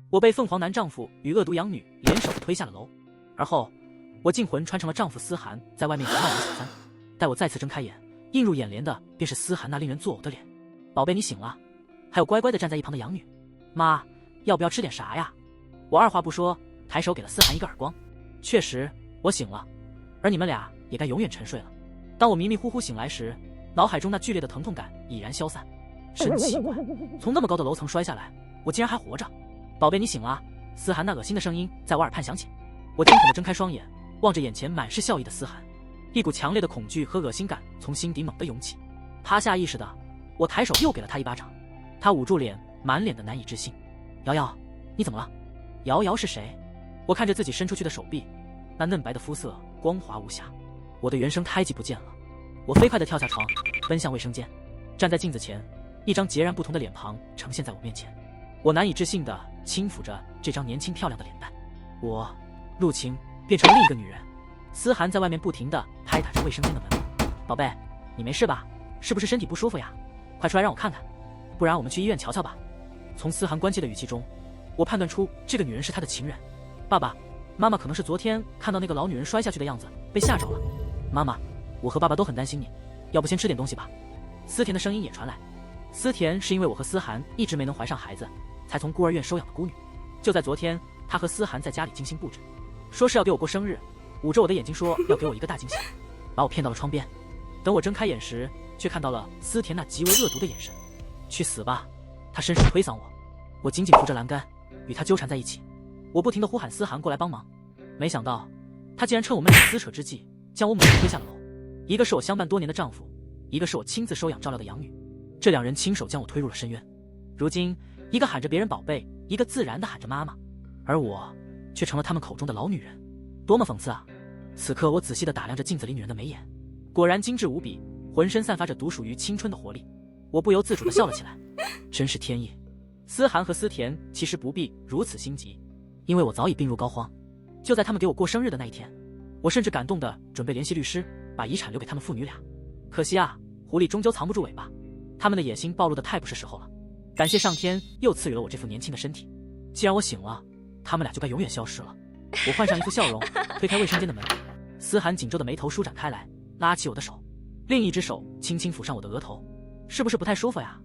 我被凤凰男丈夫与恶毒养女联手推下了楼，而后我进魂穿成了丈夫思涵，在外面闹我小三。待我再次睁开眼，映入眼帘的便是思涵那令人作呕的脸。宝贝，你醒了？还有乖乖的站在一旁的养女。妈，要不要吃点啥呀？我二话不说，抬手给了思涵一个耳光。确实，我醒了，而你们俩也该永远沉睡了。当我迷迷糊糊醒来时，脑海中那剧烈的疼痛感已然消散。真奇怪，从那么高的楼层摔下来，我竟然还活着。宝贝，你醒了？思涵那恶心的声音在我耳畔响起。我惊恐地睁开双眼，望着眼前满是笑意的思涵，一股强烈的恐惧和恶心感从心底猛地涌起。他下意识的，我抬手又给了他一巴掌。他捂住脸，满脸的难以置信。瑶瑶，你怎么了？瑶瑶是谁？我看着自己伸出去的手臂，那嫩白的肤色光滑无瑕。我的原生胎记不见了。我飞快地跳下床，奔向卫生间。站在镜子前，一张截然不同的脸庞呈现在我面前。我难以置信地轻抚着这张年轻漂亮的脸蛋。我陆晴变成了另一个女人。思涵在外面不停地拍打着卫生间的门。宝贝，你没事吧？是不是身体不舒服呀？快出来让我看看，不然我们去医院瞧瞧吧。从思涵关切的语气中，我判断出这个女人是他的情人。爸爸妈妈可能是昨天看到那个老女人摔下去的样子被吓着了。妈妈，我和爸爸都很担心你，要不先吃点东西吧。思甜的声音也传来。思甜是因为我和思涵一直没能怀上孩子，才从孤儿院收养的孤女。就在昨天，她和思涵在家里精心布置，说是要给我过生日，捂着我的眼睛说要给我一个大惊喜，把我骗到了窗边。等我睁开眼时，却看到了思甜那极为恶毒的眼神。去死吧！她伸手推搡我，我紧紧扶着栏杆，与她纠缠在一起。我不停地呼喊思涵过来帮忙，没想到她竟然趁我们俩撕扯之际，将我猛地推下了楼。一个是我相伴多年的丈夫，一个是我亲自收养照料的养女，这两人亲手将我推入了深渊。如今，一个喊着别人宝贝，一个自然地喊着妈妈，而我却成了他们口中的老女人，多么讽刺啊！此刻我仔细地打量着镜子里女人的眉眼，果然精致无比，浑身散发着独属于青春的活力。我不由自主地笑了起来，真是天意。思涵和思甜其实不必如此心急，因为我早已病入膏肓。就在他们给我过生日的那一天，我甚至感动地准备联系律师，把遗产留给他们父女俩。可惜啊，狐狸终究藏不住尾巴，他们的野心暴露得太不是时候了。感谢上天又赐予了我这副年轻的身体，既然我醒了，他们俩就该永远消失了。我换上一副笑容，推开卫生间的门。思涵紧皱的眉头舒展开来，拉起我的手，另一只手轻轻抚上我的额头。是不是不太舒服呀？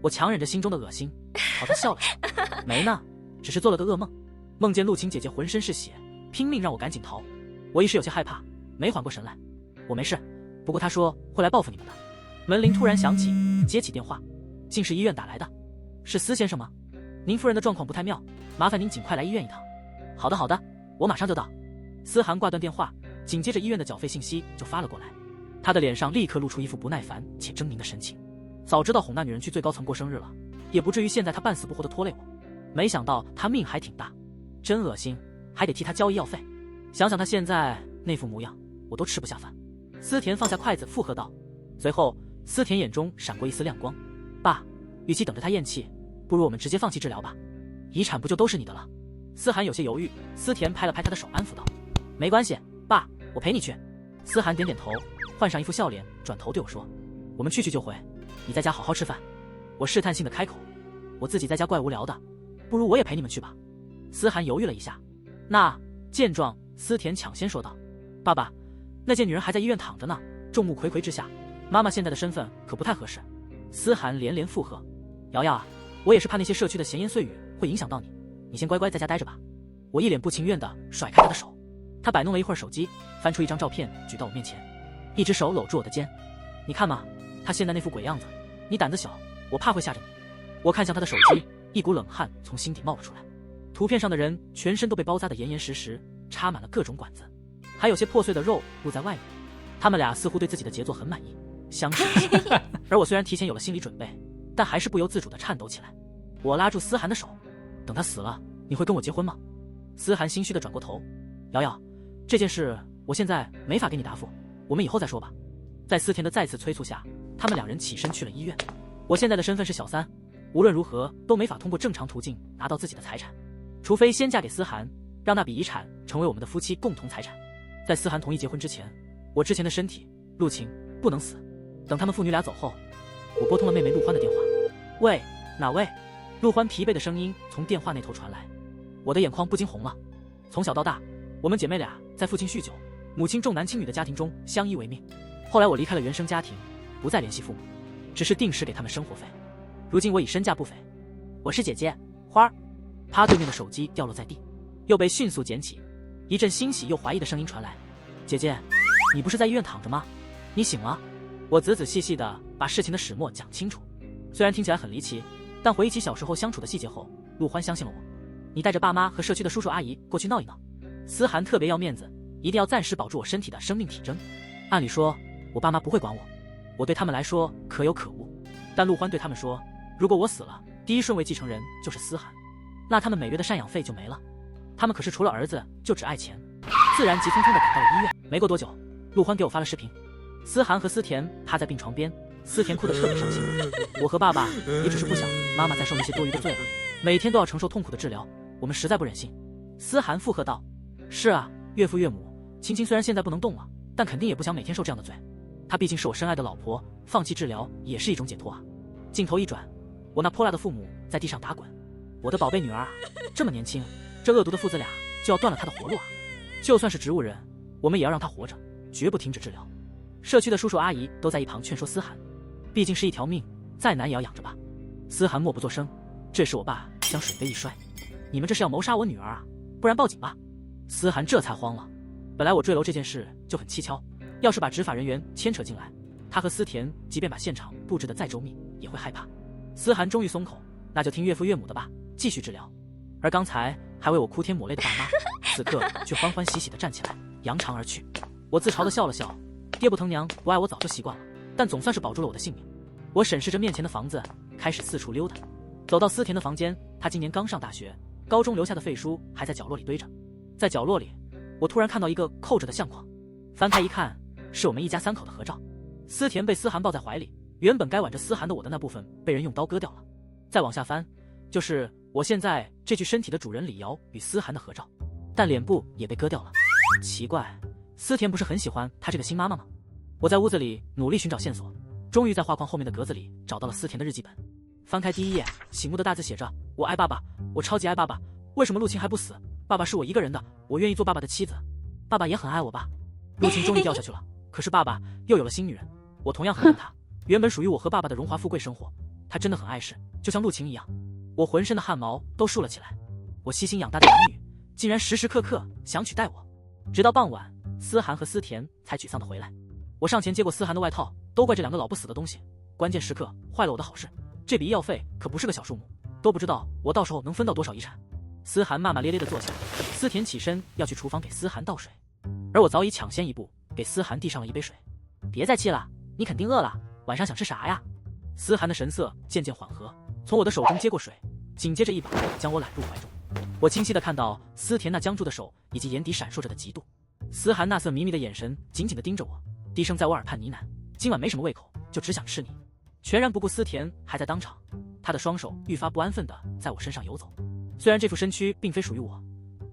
我强忍着心中的恶心，朝他笑了笑。没呢，只是做了个噩梦，梦见陆晴姐姐浑身是血，拼命让我赶紧逃。我一时有些害怕，没缓过神来。我没事，不过她说会来报复你们的。门铃突然响起，接起电话，竟是医院打来的。是司先生吗？您夫人的状况不太妙，麻烦您尽快来医院一趟。好的好的，我马上就到。思涵挂断电话，紧接着医院的缴费信息就发了过来。他的脸上立刻露出一副不耐烦且狰狞的神情。早知道哄那女人去最高层过生日了，也不至于现在她半死不活的拖累我。没想到她命还挺大，真恶心，还得替她交医药费。想想她现在那副模样，我都吃不下饭。思甜放下筷子附和道，随后思甜眼中闪过一丝亮光。爸，与其等着她咽气，不如我们直接放弃治疗吧，遗产不就都是你的了？思涵有些犹豫，思甜拍了拍他的手安抚道，没关系，爸，我陪你去。思涵点点头，换上一副笑脸，转头对我说，我们去就回，你在家好好吃饭。我试探性的开口，我自己在家怪无聊的，不如我也陪你们去吧。思涵犹豫了一下，那见状，思甜抢先说道，爸爸，那件女人还在医院躺着呢，众目睽睽之下，妈妈现在的身份可不太合适。思涵连连附和，瑶瑶啊，我也是怕那些社区的闲言碎语会影响到你，你先乖乖在家待着吧。我一脸不情愿地甩开他的手，他摆弄了一会儿手机，翻出一张照片举到我面前，一只手搂住我的肩，你看嘛，他现在那副鬼样子，你胆子小，我怕会吓着你。我看向他的手机，一股冷汗从心底冒了出来。图片上的人全身都被包扎得严严实实，插满了各种管子，还有些破碎的肉露在外面。他们俩似乎对自己的杰作很满意，相视一笑。而我虽然提前有了心理准备，但还是不由自主地颤抖起来。我拉住思涵的手，等他死了，你会跟我结婚吗？思涵心虚地转过头，瑶瑶，这件事我现在没法给你答复，我们以后再说吧。在思甜的再次催促下，他们两人起身去了医院。我现在的身份是小三，无论如何都没法通过正常途径拿到自己的财产，除非先嫁给思涵，让那笔遗产成为我们的夫妻共同财产。在思涵同意结婚之前，我之前的身体陆晴不能死。等他们父女俩走后，我拨通了妹妹陆欢的电话。喂，哪位？陆欢疲惫的声音从电话那头传来。我的眼眶不禁红了。从小到大，我们姐妹俩在父亲酗酒、母亲重男轻女的家庭中相依为命。后来我离开了原生家庭，不再联系父母，只是定时给他们生活费。如今我已身价不菲。我是姐姐花儿。他对面的手机掉落在地，又被迅速捡起。一阵欣喜又怀疑的声音传来：姐姐，你不是在医院躺着吗？你醒了？我仔仔细细地把事情的始末讲清楚。虽然听起来很离奇，但回忆起小时候相处的细节后，陆欢相信了我。你带着爸妈和社区的叔叔阿姨过去闹一闹。思涵特别要面子，一定要暂时保住我身体的生命体征。按理说我爸妈不会管我，我对他们来说可有可无。但陆欢对他们说，如果我死了，第一顺位继承人就是思涵，那他们每月的赡养费就没了。他们可是除了儿子就只爱钱，自然急匆匆地赶到了医院。没过多久，陆欢给我发了视频，思涵和思甜趴在病床边，思甜哭得特别伤心。我和爸爸也只是不想妈妈再受那些多余的罪了，每天都要承受痛苦的治疗，我们实在不忍心。思涵附和道：是啊，岳父岳母，青青虽然现在不能动了，但肯定也不想每天受这样的罪。她毕竟是我深爱的老婆，放弃治疗也是一种解脱啊。镜头一转，我那泼辣的父母在地上打滚。我的宝贝女儿啊，这么年轻，这恶毒的父子俩就要断了她的活路啊！就算是植物人，我们也要让她活着，绝不停止治疗。社区的叔叔阿姨都在一旁劝说思涵，毕竟是一条命，再难也要养着吧。思涵默不作声。这时我爸将水杯一摔：你们这是要谋杀我女儿啊？不然报警吧。思涵这才慌了。本来我坠楼这件事就很蹊跷，要是把执法人员牵扯进来，他和思甜即便把现场布置得再周密，也会害怕。思涵终于松口，那就听岳父岳母的吧，继续治疗。而刚才还为我哭天抹泪的爸妈，此刻却欢欢喜喜地站起来，扬长而去。我自嘲地笑了笑，爹不疼娘不爱我早就习惯了，但总算是保住了我的性命。我审视着面前的房子，开始四处溜达。走到思甜的房间，她今年刚上大学，高中留下的废书还在角落里堆着。在角落里，我突然看到一个扣着的相框，翻开一看，是我们一家3口的合照。思甜被思涵抱在怀里，原本该挽着思涵的我的那部分被人用刀割掉了。再往下翻，就是我现在这具身体的主人李瑶与思涵的合照，但脸部也被割掉了。奇怪，思甜不是很喜欢她这个新妈妈吗？我在屋子里努力寻找线索，终于在画框后面的格子里找到了思甜的日记本。翻开第1页，醒目的大字写着：我爱爸爸，我超级爱爸爸，为什么陆晴还不死？爸爸是我一个人的，我愿意做爸爸的妻子。爸爸也很爱我吧？陆晴终于掉下去了，可是爸爸又有了新女人，我同样很爱他。原本属于我和爸爸的荣华富贵生活，他真的很碍事，就像陆晴一样。我浑身的汗毛都竖了起来，我悉心养大的养女竟然时时刻刻想取代我。直到傍晚，思涵和思甜才沮丧地回来。我上前接过思涵的外套，都怪这2个老不死的东西，关键时刻坏了我的好事。这笔医药费可不是个小数目，都不知道我到时候能分到多少遗产。思涵骂骂咧咧地坐下，思甜起身要去厨房给思涵倒水，而我早已抢先一步给思涵递上了一杯水。别再气了，你肯定饿了，晚上想吃啥呀？思涵的神色渐渐缓和，从我的手中接过水，紧接着一把将我揽入怀中。我清晰地看到思甜那僵住的手以及眼底闪烁着的嫉妒，思涵那色迷迷的眼神紧紧地盯着我，低声在我耳畔呢喃：今晚没什么胃口，就只想吃你。全然不顾思甜还在当场，他的双手愈发不安分地在我身上游走。虽然这副身躯并非属于我，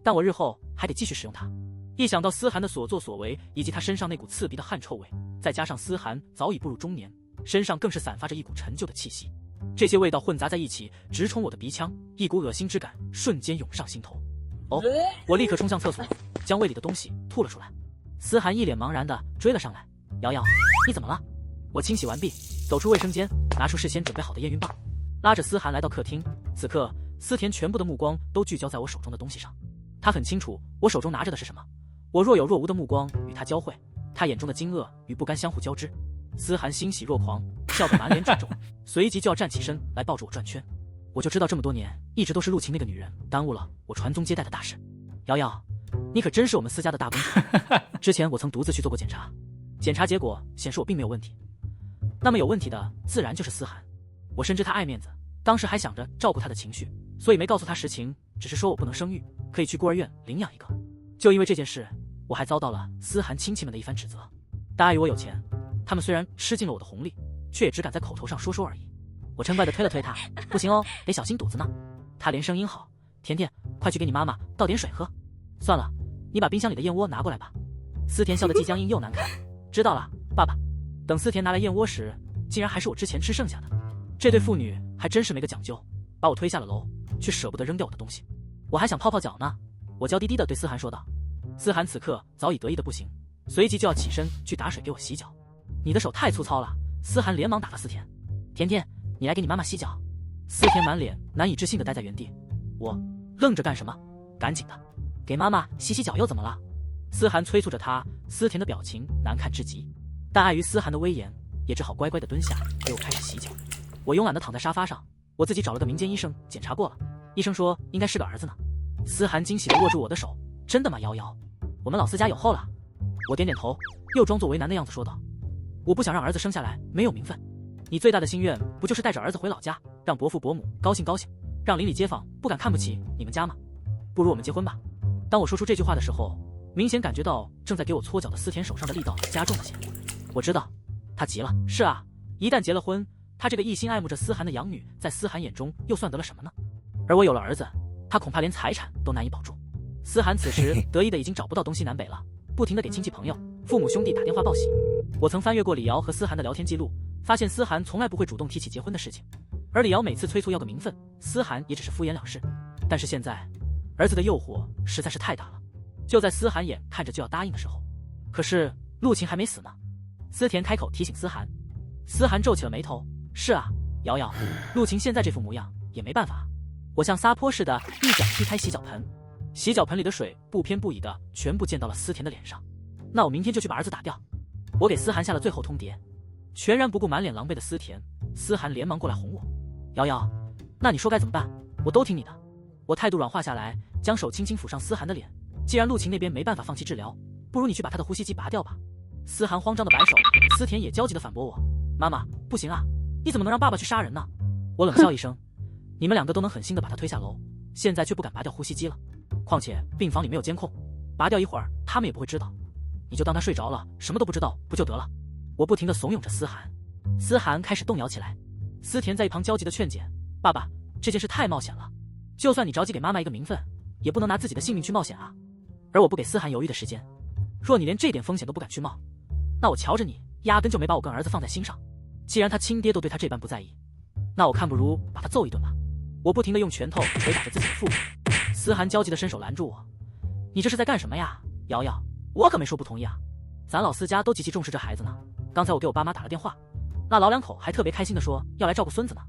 但我日后还得继续使用它。一想到思涵的所作所为以及他身上那股刺鼻的汗臭味，再加上思涵早已步入中年，身上更是散发着一股陈旧的气息，这些味道混杂在一起，直冲我的鼻腔，一股恶心之感瞬间涌上心头。哦，我立刻冲向厕所，将胃里的东西吐了出来。思涵一脸茫然地追了上来：瑶瑶，你怎么了？我清洗完毕，走出卫生间，拿出事先准备好的验孕棒，拉着思涵来到客厅。此刻思甜全部的目光都聚焦在我手中的东西上，她很清楚我手中拿着的是什么。我若有若无的目光与她交汇，她眼中的惊愕与不甘相互交织。思涵欣喜若狂，笑得满脸肿肿，随即就要站起身来抱住我转圈。我就知道这么多年一直都是陆晴那个女人耽误了我传宗接代的大事。瑶瑶，你可真是我们思家的大公主。之前我曾独自去做过检查，检查结果显示我并没有问题，那么有问题的自然就是思涵。我深知她爱面子，当时还想着照顾她的情绪，所以没告诉她实情，只是说我不能生育，可以去孤儿院领养一个。就因为这件事，我还遭到了思涵亲戚们的一番指责。大碍于我有钱，他们虽然吃尽了我的红利，却也只敢在口头上说说而已。我嗔怪地推了推他：不行哦，得小心肚子呢。他连声音好：甜甜，快去给你妈妈倒点水喝。算了，你把冰箱里的燕窝拿过来吧。思甜笑得既僵硬又难看。知道了，爸爸。等思甜拿来燕窝时，竟然还是我之前吃剩下的。这对父女还真是没个讲究，把我推下了楼，却舍不得扔掉我的东西。我还想泡泡脚呢。我娇滴滴地对思涵说道。思涵此刻早已得意的不行，随即就要起身去打水给我洗脚。你的手太粗糙了。思涵连忙打发思甜。甜甜，你来给你妈妈洗脚。思甜满脸难以置信地待在原地。我愣着干什么？赶紧的，给妈妈洗洗脚又怎么了？思涵催促着她。思甜的表情难看至极，但碍于思涵的威严，也只好乖乖地蹲下给我开始洗脚。我慵懒地躺在沙发上，我自己找了个民间医生检查过了，医生说应该是个儿子呢。思涵惊喜地握住我的手。真的吗？瑶瑶，我们老四家有后了。我点点头，又装作为难的样子说道，我不想让儿子生下来没有名分，你最大的心愿不就是带着儿子回老家，让伯父伯母高兴高兴，让邻里街坊不敢看不起你们家吗？不如我们结婚吧。当我说出这句话的时候，明显感觉到正在给我搓脚的思甜手上的力道加重了些。我知道他急了。是啊，一旦结了婚，他这个一心爱慕着思涵的养女在思涵眼中又算得了什么呢？而我有了儿子，他恐怕连财产都难以保住。思涵此时得意的已经找不到东西南北了，不停地给亲戚朋友、父母兄弟打电话报喜。我曾翻阅过李瑶和思涵的聊天记录，发现思涵从来不会主动提起结婚的事情，而李瑶每次催促要个名分，思涵也只是敷衍了事。但是现在，儿子的诱惑实在是太大了。就在思涵眼看着就要答应的时候，可是陆晴还没死呢。思甜开口提醒思涵。思涵皱起了眉头。是啊，瑶瑶，陆晴现在这副模样也没办法。我像撒泼似的一脚踢开洗脚盆，洗脚盆里的水不偏不倚的全部溅到了思甜的脸上。那我明天就去把儿子打掉。我给思涵下了最后通牒。全然不顾满脸狼狈的思甜，思涵连忙过来哄我。瑶瑶，那你说该怎么办？我都听你的。我态度软化下来，将手轻轻抚上思涵的脸。既然陆晴那边没办法放弃治疗，不如你去把他的呼吸机拔掉吧。思涵慌张的摆手，思甜也焦急的反驳我。妈妈，不行啊，你怎么能让爸爸去杀人呢？我冷笑一声，你们两个都能狠心的把他推下楼，现在却不敢拔掉呼吸机了。况且病房里没有监控，拔掉一会儿他们也不会知道。你就当他睡着了，什么都不知道不就得了？我不停地怂恿着思涵。思涵开始动摇起来。思甜在一旁焦急地劝解，爸爸，这件事太冒险了，就算你着急给妈妈一个名分，也不能拿自己的性命去冒险啊。而我不给思涵犹豫的时间，若你连这点风险都不敢去冒，那我瞧着你压根就没把我跟儿子放在心上。既然他亲爹都对他这般不在意，那我看不如把他揍一顿吧。我不停地用拳头捶打着自己的腹部。思涵焦急地伸手拦住我，你这是在干什么呀？瑶瑶，我可没说不同意啊，咱老四家都极其重视这孩子呢。刚才我给我爸妈打了电话，那老两口还特别开心地说要来照顾孙子呢。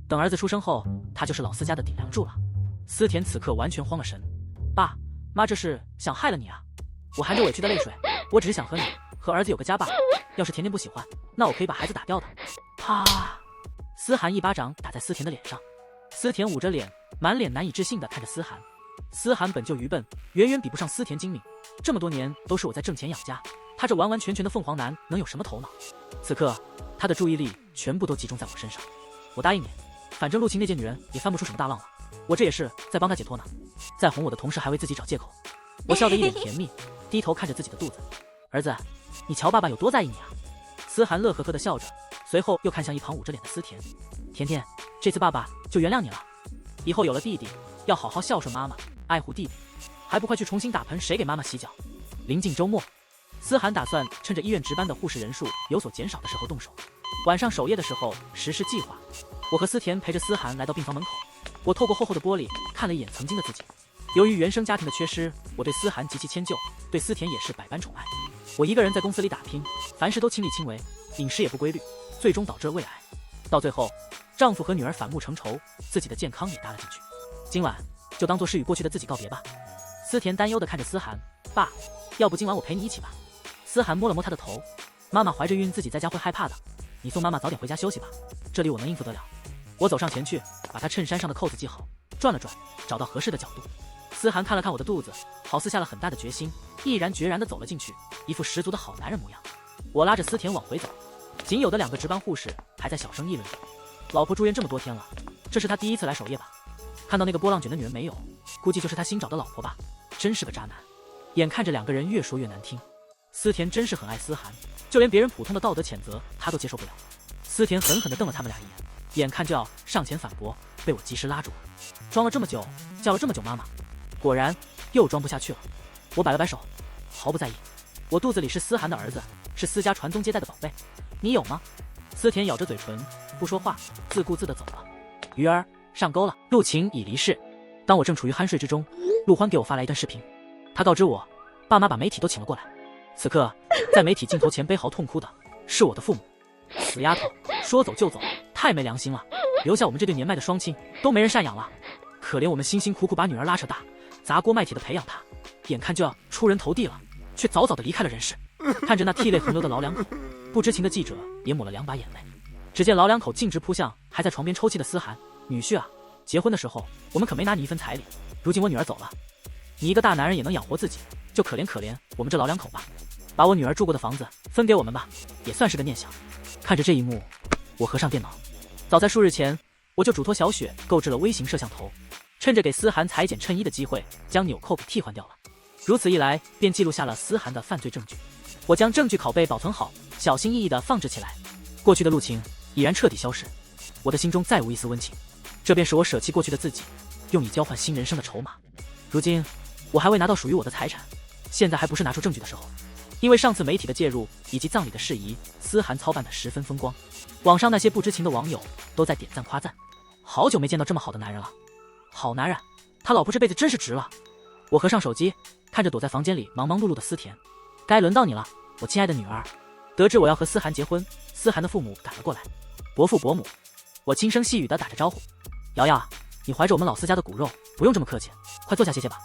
等儿子出生后，他就是老四家的顶梁柱了。思甜此刻完全慌了神，爸妈这是想害了你啊？我含着委屈的泪水，我只是想和你和儿子有个家罢了。要是甜甜不喜欢，那我可以把孩子打掉的。啪！思涵一巴掌打在思甜的脸上。思甜捂着脸，满脸难以置信地看着思涵。思涵本就愚笨，远远比不上思甜精明。这么多年都是我在挣钱养家，他这完完全全的凤凰男能有什么头脑？此刻他的注意力全部都集中在我身上。我答应你，反正陆晴那贱女人也翻不出什么大浪了，我这也是在帮她解脱呢。在哄我的同时还为自己找借口。我笑得一脸甜蜜，低头看着自己的肚子。儿子，你瞧爸爸有多在意你啊。思涵乐呵呵地笑着，随后又看向一旁捂着脸的思甜。甜甜，这次爸爸就原谅你了，以后有了弟弟要好好孝顺妈妈，爱护弟弟，还不快去重新打盆水给妈妈洗脚。临近周末，思涵打算趁着医院值班的护士人数有所减少的时候动手，晚上守夜的时候实施计划。我和思甜陪着思涵来到病房门口，我透过厚厚的玻璃看了一眼曾经的自己。由于原生家庭的缺失，我对思涵极其迁就，对思甜也是百般宠爱。我一个人在公司里打拼，凡事都亲力亲为，饮食也不规律，最终导致了胃癌。到最后，丈夫和女儿反目成仇，自己的健康也搭了进去。今晚就当做是与过去的自己告别吧。思甜担忧地看着思涵，爸，要不今晚我陪你一起吧。思涵摸了摸他的头，妈妈怀着孕自己在家会害怕的，你送妈妈早点回家休息吧，这里我能应付得了。我走上前去，把她衬衫上的扣子系好，转了转，找到合适的角度。思涵看了看我的肚子，好似下了很大的决心，毅然决然地走了进去，一副十足的好男人模样。我拉着思甜往回走，仅有的2个值班护士还在小声议论着，老婆住院这么多天了，这是她第一次来守夜吧？看到那个波浪卷的女人没有？估计就是他新找的老婆吧，真是个渣男。眼看着2个人越说越难听，思甜真是很爱思涵，就连别人普通的道德谴责她都接受不了。思甜狠狠地瞪了他们俩一眼，眼看就要上前反驳，被我及时拉住。装了这么久，叫了这么久妈妈，果然又装不下去了。我摆了摆手，毫不在意。我肚子里是思涵的儿子，是思家传宗接代的宝贝，你有吗？思甜咬着嘴唇不说话，自顾自地走了。鱼儿上钩了。陆晴已离世。当我正处于酣睡之中，陆欢给我发来一段视频，他告知我，爸妈把媒体都请了过来。此刻，在媒体镜头前悲嚎痛哭的是我的父母。死丫头，说走就走，太没良心了，留下我们这对年迈的双亲都没人赡养了。可怜我们辛辛苦苦把女儿拉扯大，砸锅卖铁的培养她，眼看就要出人头地了，却早早的离开了人世。看着那涕泪横流的老两口，不知情的记者也抹了2把眼泪。只见老两口径直扑向还在床边抽泣的思涵，女婿啊，结婚的时候我们可没拿你1分彩礼，如今我女儿走了，你一个大男人也能养活自己，就可怜可怜我们这老两口吧，把我女儿住过的房子分给我们吧，也算是个念想。看着这一幕，我合上电脑。早在数日前，我就嘱托小雪购置了微型摄像头，趁着给思涵裁剪衬衣的机会，将纽扣给替换掉了。如此一来，便记录下了思涵的犯罪证据。我将证据拷贝保存好，小心翼翼地放置起来。过去的路情已然彻底消逝，我的心中再无一丝温情。这便是我舍弃过去的自己，用以交换新人生的筹码。如今，我还未拿到属于我的财产，现在还不是拿出证据的时候。因为上次媒体的介入以及葬礼的事宜，思涵操办得十分风光，网上那些不知情的网友都在点赞夸赞。好久没见到这么好的男人了，好男人，他老婆这辈子真是值了。我合上手机，看着躲在房间里忙忙碌碌的思甜，该轮到你了，我亲爱的女儿。得知我要和思涵结婚，思涵的父母赶了过来，伯父伯母，我轻声细语地打着招呼。瑶瑶，你怀着我们老思家的骨肉，不用这么客气，快坐下歇歇吧。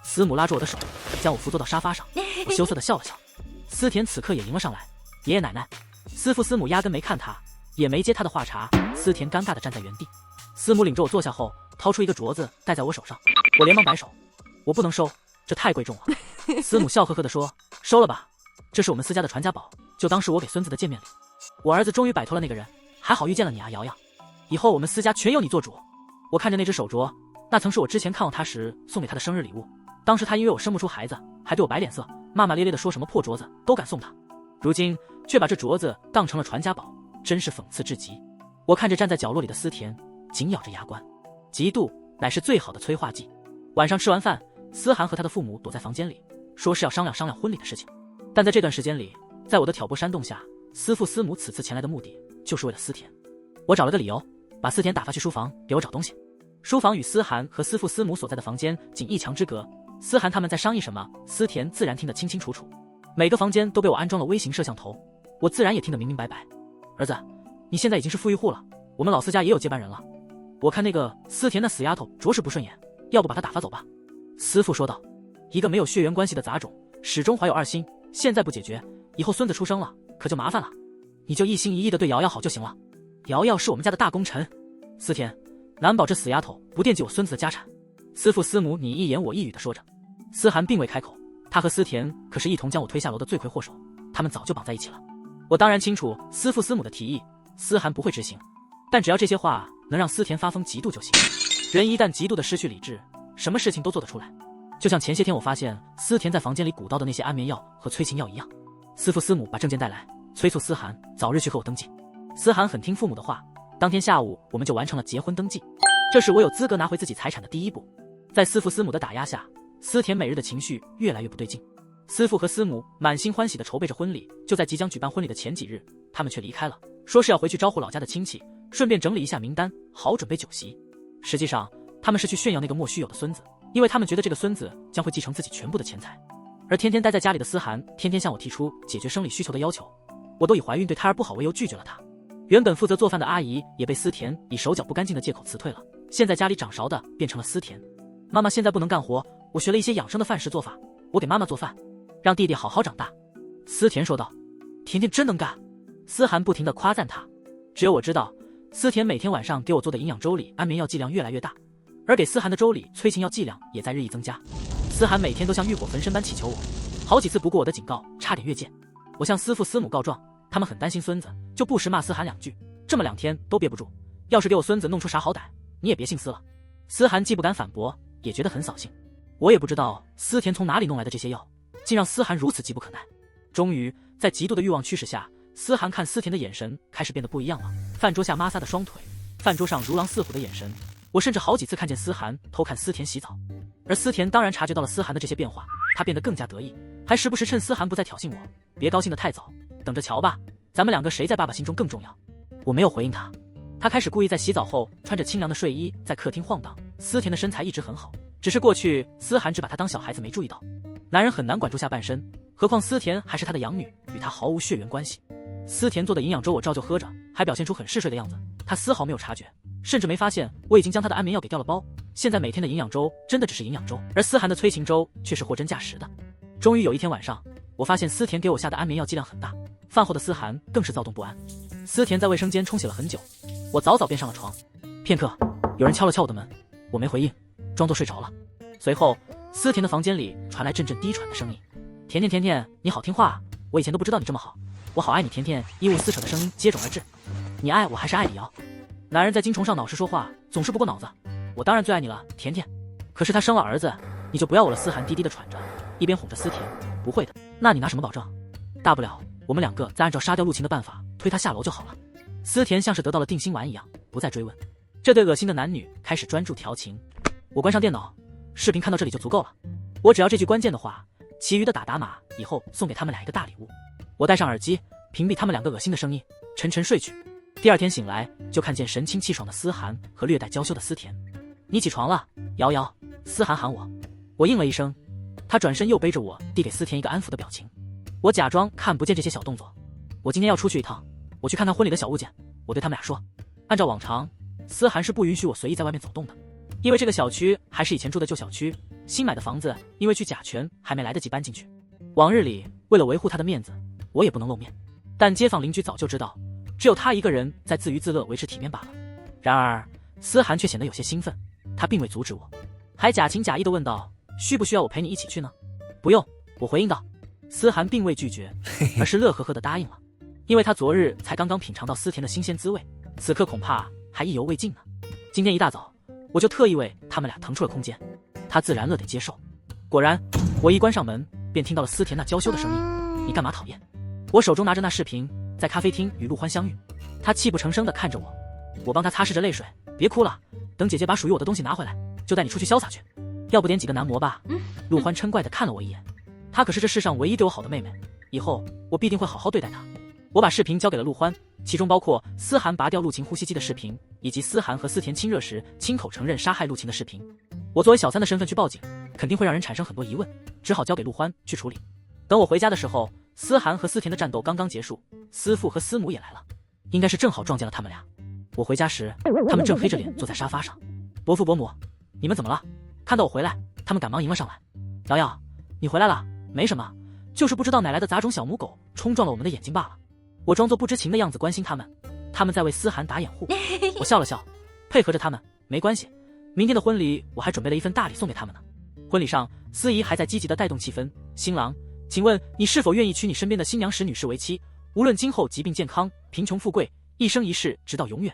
思母拉住我的手，将我扶坐到沙发上，我羞涩地笑了笑。思甜此刻也迎了上来，爷爷奶奶，思父思母压根没看他，也没接他的话茬。思甜尴尬地站在原地。思母领着我坐下后，掏出一个镯子戴在我手上，我连忙摆手，我不能收，这太贵重了。思母笑呵呵地说，收了吧，这是我们思家的传家宝，就当是我给孙子的见面礼。我儿子终于摆脱了那个人，还好遇见了你啊，瑶瑶，以后我们思家全由你做主。我看着那只手镯，那曾是我之前看望他时送给他的生日礼物，当时他因为我生不出孩子，还对我摆脸色，骂骂咧咧地说什么破镯子都敢送他，如今却把这镯子当成了传家宝，真是讽刺至极。我看着站在角落里的思甜，紧咬着牙关，嫉妒乃是最好的催化剂。晚上吃完饭，思涵和他的父母躲在房间里，说是要商量商量婚礼的事情。但在这段时间里，在我的挑拨煽动下，思父思母此次前来的目的就是为了思甜。我找了个理由，把思甜打发去书房给我找东西。书房与思涵和思父思母所在的房间仅1墙之隔，思涵他们在商议什么，思甜自然听得清清楚楚。每个房间都被我安装了微型摄像头，我自然也听得明明白白。儿子，你现在已经是富裕户了，我们老思家也有接班人了。我看那个思甜那死丫头着实不顺眼，要不把她打发走吧？思父说道。一个没有血缘关系的杂种，始终怀有2心，现在不解决，以后孙子出生了可就麻烦了。你就一心一意地对瑶瑶好就行了，瑶瑶是我们家的大功臣。思甜，难保这死丫头不惦记我孙子的家产。思父思母你一言我一语地说着。思涵并未开口，他和思甜可是一同将我推下楼的罪魁祸首，他们早就绑在一起了。我当然清楚思父思母的提议，思涵不会执行，但只要这些话能让思甜发疯嫉妒就行。人一旦嫉妒的失去理智，什么事情都做得出来。就像前些天我发现思甜在房间里鼓捣的那些安眠药和催情药一样。思父思母把证件带来，催促思涵早日去和我登记。思涵很听父母的话，当天下午我们就完成了结婚登记，这是我有资格拿回自己财产的第一步。在思父思母的打压下，思甜每日的情绪越来越不对劲。思父和思母满心欢喜地筹备着婚礼，就在即将举办婚礼的前几日，他们却离开了，说是要回去招呼老家的亲戚，顺便整理一下名单，好准备酒席。实际上他们是去炫耀那个莫须有的孙子，因为他们觉得这个孙子将会继承自己全部的钱财。而天天待在家里的思涵天天向我提出解决生理需求的要求，我都以怀孕对胎儿不好为由拒绝了他。原本负责做饭的阿姨也被思甜以手脚不干净的借口辞退了，现在家里掌勺的变成了思甜。妈妈现在不能干活，我学了一些养生的饭食做法，我给妈妈做饭，让弟弟好好长大。思甜说道。甜甜真能干，思涵不停地夸赞她。只有我知道，思甜每天晚上给我做的营养粥里安眠药剂量越来越大，而给思涵的粥里催情药剂量也在日益增加。思涵每天都像浴火焚身般祈求我，好几次不顾我的警告，差点越界。我向思父思母告状，他们很担心孙子，就不时骂思涵2句，这么2天都憋不住。要是给我孙子弄出啥好歹，你也别姓思了。思涵既不敢反驳，也觉得很扫兴。我也不知道思甜从哪里弄来的这些药，竟让思涵如此急不可耐。终于在极度的欲望驱使下，思涵看思甜的眼神开始变得不一样了。饭桌下抹撒的双腿，饭桌上如狼似虎的眼神，我甚至好几次看见思涵偷看思甜洗澡。而思甜当然察觉到了思涵的这些变化，她变得更加得意，还时不时趁思涵不再挑衅我，别高兴得太早，等着瞧吧，咱们2个谁在爸爸心中更重要。我没有回应她，她开始故意在洗澡后穿着清凉的睡衣在客厅晃荡，思田的身材一直很好，只是过去思涵只把她当小孩子没注意到。男人很难管住下半身，何况思田还是他的养女，与他毫无血缘关系。思田做的营养粥我照旧喝着，还表现出很嗜睡的样子，他丝毫没有察觉，甚至没发现我已经将他的安眠药给掉了包。现在每天的营养粥真的只是营养粥，而思涵的催情粥却是货真价实的。终于有一天晚上，我发现思田给我下的安眠药剂量很大，饭后的思涵更是躁动不安。思田在卫生间冲洗了很久，我早早便上了床。片刻，有人敲了敲我的门，我没回应，装作睡着了。随后思田的房间里传来阵阵低喘的声音。甜甜甜甜，你好听话啊，我以前都不知道你这么好，我好爱你。甜甜衣物撕扯的声音接踵而至，你爱我还是爱李瑶？男人在精虫上脑时说话总是不过脑子，我当然最爱你了，甜甜。可是他生了儿子，你就不要我了。思涵低低的喘着，一边哄着思田，不会的。那你拿什么保证？大不了我们两个再按照杀掉陆晴的办法推他下楼就好了。思田像是得到了定心丸一样，不再追问。这对恶心的男女开始专注调情。我关上电脑，视频看到这里就足够了，我只要这句关键的话，其余的打码以后送给他们俩一个大礼物。我戴上耳机，屏蔽他们两个恶心的声音，沉沉睡去。第二天醒来，就看见神清气爽的思涵和略带娇羞的思田。你起床了，瑶瑶。思涵喊我，我应了一声。他转身又背着我，递给思田一个安抚的表情。我假装看不见这些小动作。我今天要出去一趟，我去看看婚礼的小物件。我对他们俩说，按照往常，思涵是不允许我随意在外面走动的，因为这个小区还是以前住的旧小区，新买的房子因为去甲醛还没来得及搬进去。往日里为了维护他的面子，我也不能露面，但街坊邻居早就知道，只有他一个人在自娱自乐维持体面罢了。然而思涵却显得有些兴奋，他并未阻止我，还假情假意地问道，需不需要我陪你一起去呢？不用，我回应道。思涵并未拒绝，而是乐呵呵地答应了，因为他昨日才刚刚品尝到思田的新鲜滋味，此刻恐怕还意犹未尽呢。今天一大早我就特意为他们俩腾出了空间，他自然乐得接受。果然我一关上门，便听到了思田那娇羞的声音，你干嘛讨厌？我手中拿着那视频，在咖啡厅与陆欢相遇，他泣不成声地看着我，我帮他擦拭着泪水，别哭了，等姐姐把属于我的东西拿回来，就带你出去潇洒去，要不点几个男模吧。陆欢嗔怪地看了我一眼，她可是这世上唯一对我好的妹妹，以后我必定会好好对待她。我把视频交给了陆欢，其中包括思涵拔掉陆晴呼吸机的视频，以及思涵和思田亲热时亲口承认杀害陆晴的视频。我作为小三的身份去报警，肯定会让人产生很多疑问，只好交给陆欢去处理。等我回家的时候，思涵和思田的战斗刚刚结束，思父和思母也来了，应该是正好撞见了他们俩。我回家时，他们正黑着脸坐在沙发上。伯父伯母，你们怎么了？看到我回来，他们赶忙迎了上来。瑶瑶，你回来了，没什么，就是不知道哪来的杂种小母狗冲撞了我们的眼睛罢了。我装作不知情的样子关心他们，他们在为思涵打掩护。我笑了笑，配合着他们，没关系，明天的婚礼我还准备了一份大礼送给他们呢。婚礼上，司仪还在积极地带动气氛。新郎，请问你是否愿意娶你身边的新娘石女士为妻？无论今后疾病健康、贫穷富贵，一生一世，直到永远。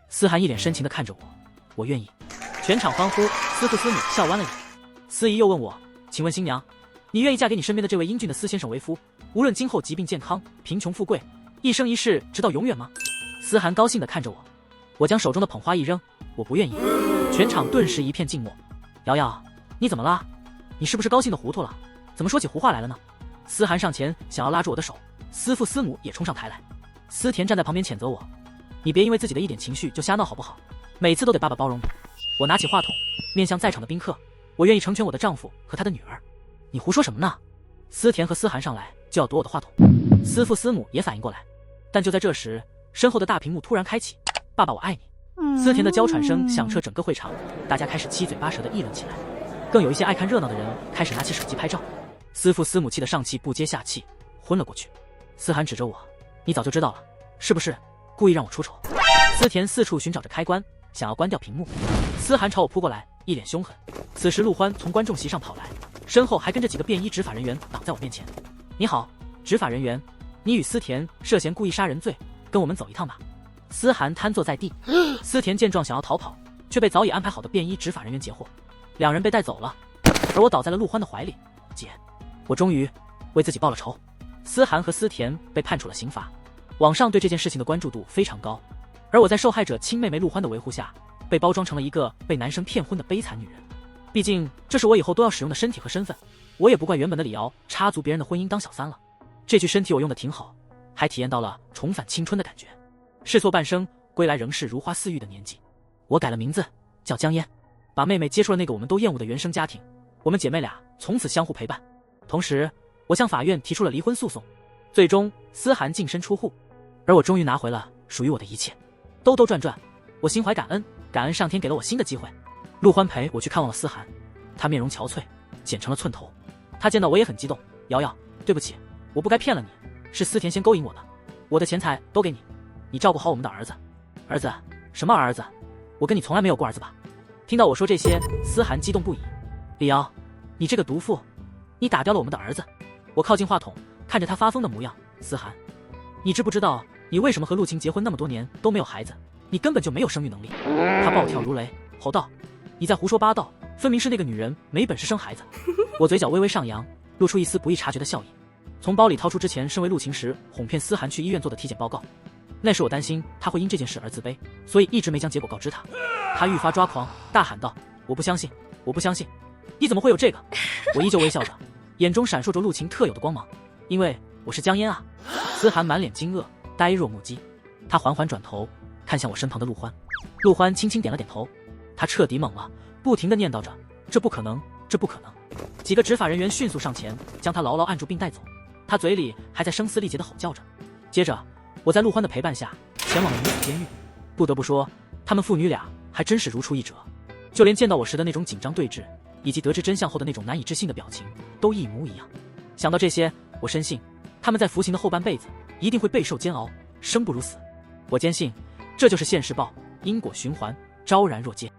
思涵一脸深情地看着我，我愿意。全场欢呼，思父思母笑弯了眼。司仪又问我，请问新娘，你愿意嫁给你身边的这位英俊的司先生为夫，无论今后疾病健康、贫穷富贵，一生一世，直到永远吗？思涵高兴地看着我，我将手中的捧花一扔，我不愿意。全场顿时一片静默。瑶瑶，你怎么了？你是不是高兴得糊涂了？怎么说起胡话来了呢？思涵上前想要拉住我的手，思父思母也冲上台来。思田站在旁边谴责我，你别因为自己的一点情绪就瞎闹好不好？每次都得爸爸包容你。我拿起话筒，面向在场的宾客，我愿意成全我的丈夫和他的女儿。你胡说什么呢？思田和思涵上来就要夺我的话筒，思父思母也反应过来，但就在这时，身后的大屏幕突然开启，爸爸我爱你。思田的娇喘声响彻整个会场，大家开始七嘴八舌地议论起来，更有一些爱看热闹的人开始拿起手机拍照。思父思母气得上气不接下气，昏了过去。思涵指着我，你早就知道了，是不是故意让我出丑？思田四处寻找着开关，想要关掉屏幕。思涵朝我扑过来，一脸凶狠。此时陆欢从观众席上跑来，身后还跟着几个便衣执法人员挡在我面前。你好，执法人员，你与思田涉嫌故意杀人罪，跟我们走一趟吧。思涵瘫坐在地，思田见状想要逃跑，却被早已安排好的便衣执法人员截获，两人被带走了，而我倒在了陆欢的怀里。姐，我终于为自己报了仇。思涵和思田被判处了刑罚，网上对这件事情的关注度非常高，而我在受害者亲妹妹陆欢的维护下，被包装成了一个被男生骗婚的悲惨女人。毕竟这是我以后都要使用的身体和身份，我也不怪原本的李瑶插足别人的婚姻当小三了。这具身体我用的挺好，还体验到了重返青春的感觉。试错半生，归来仍是如花似玉的年纪。我改了名字，叫江烟。把妹妹接触了那个我们都厌恶的原生家庭，我们姐妹俩从此相互陪伴。同时，我向法院提出了离婚诉讼，最终思涵净身出户，而我终于拿回了属于我的一切。兜兜转转，我心怀感恩，感恩上天给了我新的机会。陆欢陪我去看望了思涵，她面容憔悴，剪成了寸头。她见到我也很激动，瑶瑶，对不起，我不该骗了你，是思甜先勾引我的，我的钱财都给你，你照顾好我们的儿子。儿子？什么儿子？我跟你从来没有过儿子吧？听到我说这些，思涵激动不已。李瑶，你这个毒妇，你打掉了我们的儿子。我靠近话筒，看着他发疯的模样。思涵，你知不知道你为什么和陆晴结婚那么多年都没有孩子？你根本就没有生育能力。他暴跳如雷，吼道：你在胡说八道，分明是那个女人没本事生孩子。我嘴角微微上扬，露出一丝不易察觉的笑意，从包里掏出之前身为陆晴时哄骗思涵去医院做的体检报告。那时我担心他会因这件事而自卑，所以一直没将结果告知他。他愈发抓狂，大喊道：我不相信，我不相信，你怎么会有这个？我依旧微笑着，眼中闪烁着陆晴特有的光芒，因为我是江烟啊。思涵满脸惊愕，呆若木鸡。他缓缓转头看向我身旁的陆欢，陆欢轻轻点了点头。他彻底懵了，不停地念叨着：这不可能，这不可能。几个执法人员迅速上前将他牢牢按住并带走，他嘴里还在声嘶力竭地吼叫着。接着我在陆欢的陪伴下前往了女子监狱。不得不说，他们父女俩还真是如出一辙，就连见到我时的那种紧张对峙，以及得知真相后的那种难以置信的表情，都一模一样。想到这些，我深信他们在服刑的后半辈子一定会备受煎熬，生不如死。我坚信，这就是现世报，因果循环，昭然若揭。